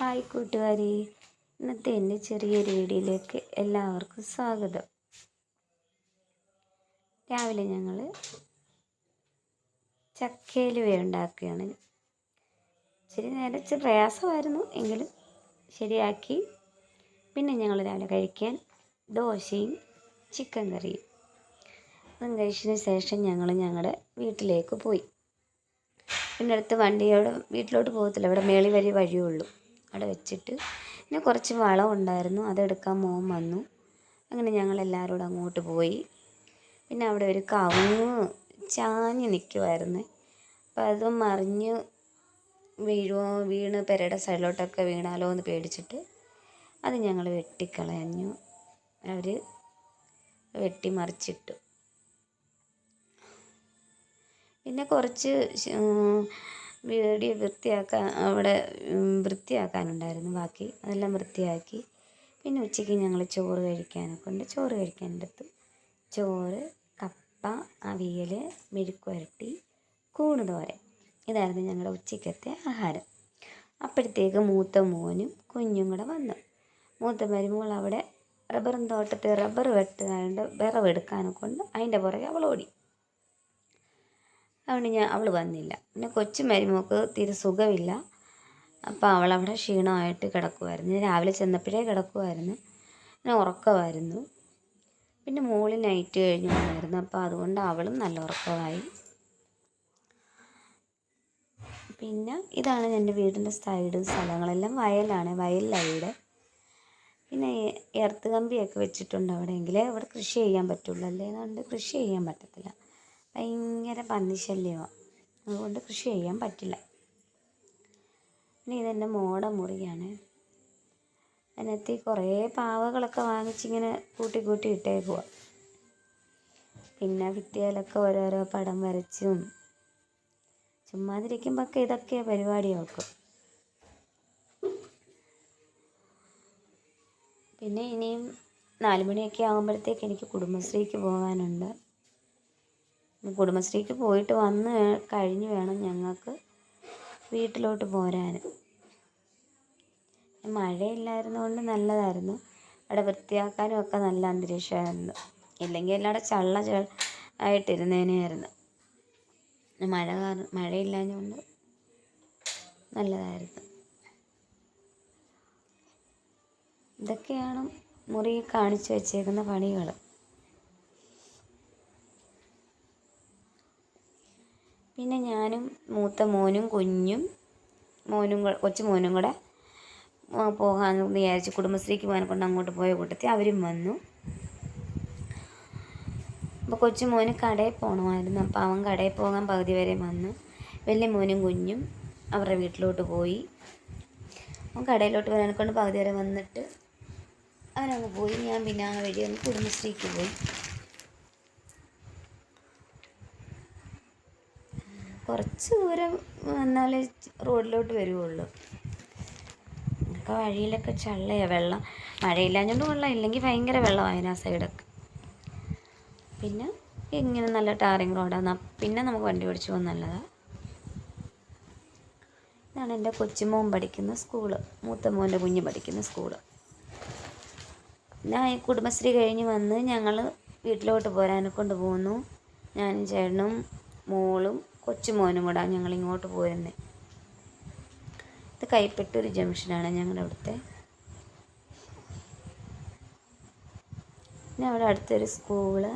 Hi കൂട്ടുകാരെ, ഇന്നത്തെ എൻ്റെ ചെറിയൊരു വീഡിയോയിലേക്ക് എല്ലാവർക്കും സ്വാഗതം. രാവിലെ ഞങ്ങൾ ചക്കയിലുവ ഉണ്ടാക്കുകയാണ്. ഇച്ചിരി നേരത്തെ പ്രയാസമായിരുന്നു, എങ്കിലും ശരിയാക്കി. പിന്നെ ഞങ്ങൾ രാവിലെ കഴിക്കാൻ ദോശയും ചിക്കൻ കറിയും. അതും കഴിച്ചതിന് ശേഷം ഞങ്ങൾ ഞങ്ങളുടെ വീട്ടിലേക്ക് പോയി. പിന്നെ അടുത്ത് വണ്ടിയോട് വീട്ടിലോട്ട് പോകത്തില്ല, ഇവിടെ മേളി വഴിയുള്ളൂ. അവിടെ വെച്ചിട്ട് പിന്നെ കുറച്ച് വളം ഉണ്ടായിരുന്നു, അതെടുക്കാൻ മോൻ വന്നു. അങ്ങനെ ഞങ്ങളെല്ലാവരും കൂടെ അങ്ങോട്ട് പോയി. പിന്നെ അവിടെ ഒരു കവുങ്ങ് ചാഞ്ഞ് നിൽക്കുമായിരുന്നു. അപ്പം അത് മറിഞ്ഞ് വീണ് പെരയുടെ സൈഡിലോട്ടൊക്കെ വീണാലോ എന്ന് പേടിച്ചിട്ട് അത് ഞങ്ങൾ വെട്ടിക്കളഞ്ഞു. അവർ വെട്ടിമറിച്ചിട്ടു. പിന്നെ കുറച്ച് വീഡിയോ അവിടെ വൃത്തിയാക്കാനുണ്ടായിരുന്നു ബാക്കി, അതെല്ലാം വൃത്തിയാക്കി. പിന്നെ ഉച്ചയ്ക്ക് ഞങ്ങൾ ചോറ് കഴിക്കാനൊക്കെ ഉണ്ട്. ചോറ് കഴിക്കാനെടുത്തു. ചോറ്, കപ്പ, അവിയൽ, മെഴുക്ക് പുരട്ടി, കൂണ് തോരൻ, ഇതായിരുന്നു ഞങ്ങളുടെ ഉച്ചയ്ക്കത്തെ ആഹാരം. അപ്പോഴത്തേക്ക് മൂത്ത മോനും കുഞ്ഞും കൂടെ വന്നു. മൂത്ത മരുമോൾ അവിടെ റബ്ബറും തോട്ടത്തിൽ റബ്ബർ വെട്ടുകാണ്ട് വിറവെടുക്കാനൊക്കെ ഉണ്ട്, അതിൻ്റെ പുറകെ അവൾ ഓടി. അതുകൊണ്ട് അവൾ വന്നില്ല. പിന്നെ കൊച്ചു മരുമോൾക്ക് തീരെ സുഖമില്ല. അപ്പോൾ അവളവിടെ ക്ഷീണമായിട്ട് കിടക്കുമായിരുന്നു. രാവിലെ ചെന്നപ്പോഴേ കിടക്കുമായിരുന്നു, പിന്നെ ഉറക്കമായിരുന്നു. പിന്നെ മോള് നൈറ്റ് കഴിഞ്ഞ് വന്നായിരുന്നു, അപ്പോൾ അതുകൊണ്ട് അവളും നല്ല ഉറക്കമായി. പിന്നെ ഇതാണ് എൻ്റെ വീടിൻ്റെ സൈഡും സ്ഥലങ്ങളെല്ലാം വയലാണ്, വയലിലാണ് വീട്. പിന്നെ എർത്ത് കമ്പിയൊക്കെ വെച്ചിട്ടുണ്ട് അവിടെയെങ്കിൽ അവിടെ കൃഷി ചെയ്യാൻ പറ്റുള്ളൂ, അല്ലേ അതുകൊണ്ട് കൃഷി ചെയ്യാൻ പറ്റത്തില്ല. ഭയങ്കര പന്നിശല്യമാണ്, അതുകൊണ്ട് കൃഷി ചെയ്യാൻ പറ്റില്ല. പിന്നെ ഇതെൻ്റെ മോടെ മുറിയാണ്. അതിനകത്ത് കുറേ പാവകളൊക്കെ വാങ്ങിച്ചിങ്ങനെ കൂട്ടി ഇട്ടേക്കുക. പിന്നെ ഭിത്തിയിലൊക്കെ ഓരോരോ പടം വരച്ചും ചുമ്മാതിരിക്കുമ്പോഴൊക്കെ ഇതൊക്കെ പരിപാടി വെക്കും. പിന്നെ ഇനിയും 4 മണിയൊക്കെ ആകുമ്പോഴത്തേക്ക് എനിക്ക് കുടുംബശ്രീക്ക് പോകാനുണ്ട്. കുടുംബശ്രീക്ക് പോയിട്ട് വന്ന് കഴിഞ്ഞ് വേണം ഞങ്ങൾക്ക് വീട്ടിലോട്ട് പോരാൻ. മഴയില്ലായിരുന്നുകൊണ്ട് നല്ലതായിരുന്നു, അവിടെ വൃത്തിയാക്കാനും ഒക്കെ നല്ല അന്തരീക്ഷമായിരുന്നു. ഇല്ലെങ്കിൽ എല്ലാവരും ആയിട്ടിരുന്നേനെയായിരുന്നു. മഴയില്ലാഞ്ഞുകൊണ്ട് നല്ലതായിരുന്നു. ഇതൊക്കെയാണ് മുറി കാണിച്ചു വച്ചേക്കുന്ന പണികൾ. പിന്നെ ഞാനും മൂത്ത മോനും കൊച്ചു മോനും കൂടെ പോകാമെന്ന് വിചാരിച്ചു. കുടുംബശ്രീക്ക് പോകാൻ കൊണ്ട് അങ്ങോട്ട് പോയ കൂട്ടത്തിൽ അവരും വന്നു. അപ്പോൾ കൊച്ചു മോന് കടയിൽ പോകണമായിരുന്നു, അപ്പോൾ അവൻ കടയിൽ പോകാൻ പകുതി വരെ വന്നു. വലിയ മോനും കുഞ്ഞും അവരുടെ വീട്ടിലോട്ട് പോയി. അവൻ കടയിലോട്ട് വരാനെ കൊണ്ട് പകുതി വരെ വന്നിട്ട് അവനങ്ങ് പോയി. ഞാൻ പിന്നെ ആ വഴി ഒന്ന് കുടുംബശ്രീക്ക് പോയി. കുറച്ച് ദൂരം വന്നാലേ റോഡിലോട്ട് വരുവുള്ളൂ. ഒക്കെ വഴിയിലൊക്കെ ചള്ളയാണ്, വെള്ളം മഴയില്ലാഞ്ഞുകൊണ്ട് വെള്ളം, ഇല്ലെങ്കിൽ ഭയങ്കര വെള്ളമായിരുന്നു ആ സൈഡൊക്കെ. പിന്നെ ഇങ്ങനെ നല്ല ടാറിങ് റോഡാണ്, പിന്നെ നമുക്ക് വണ്ടി ഓടിച്ചു പോകാൻ നല്ലതാണ്. ഇതാണ് എൻ്റെ കൊച്ചുമോൻ പഠിക്കുന്ന സ്കൂള്, മൂത്ത മോൻ്റെ കുഞ്ഞ് പഠിക്കുന്ന സ്കൂള്. ഞാൻ ഈ കുടുംബശ്രീ കഴിഞ്ഞ് വന്ന് ഞങ്ങൾ വീട്ടിലോട്ട് പോരാനെ കൊണ്ട് പോന്നു. ഞാനും ചേട്ടനും മോളും കൊച്ചുമോനും കൂടെ ഞങ്ങളിങ്ങോട്ട് പോരുന്നത്. ഇത് കൈപ്പറ്റൂർ ജംഗ്ഷനാണ് ഞങ്ങളുടെ അവിടുത്തെ. പിന്നെ അവിടെ അടുത്തൊരു സ്കൂള്.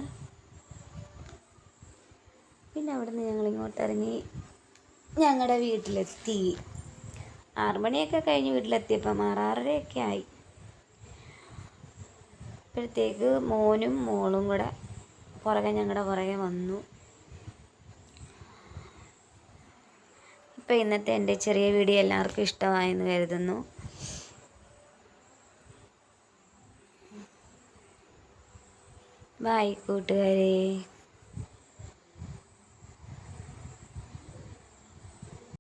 പിന്നെ അവിടെ നിന്ന് ഞങ്ങളിങ്ങോട്ട് ഇറങ്ങി ഞങ്ങളുടെ വീട്ടിലെത്തി. 6 മണിയൊക്കെ കഴിഞ്ഞ് വീട്ടിലെത്തിയപ്പം 6:30 ആയി. അപ്പോഴത്തേക്ക് മോനും മോളും കൂടെ ഞങ്ങളുടെ പുറകെ വന്നു. ഇപ്പോൾ ഇന്നത്തെ എൻ്റെ ചെറിയ വീഡിയോ എല്ലാവർക്കും ഇഷ്ടമായെന്ന് കരുതുന്നു. ബൈ കൂട്ടുകാരെ.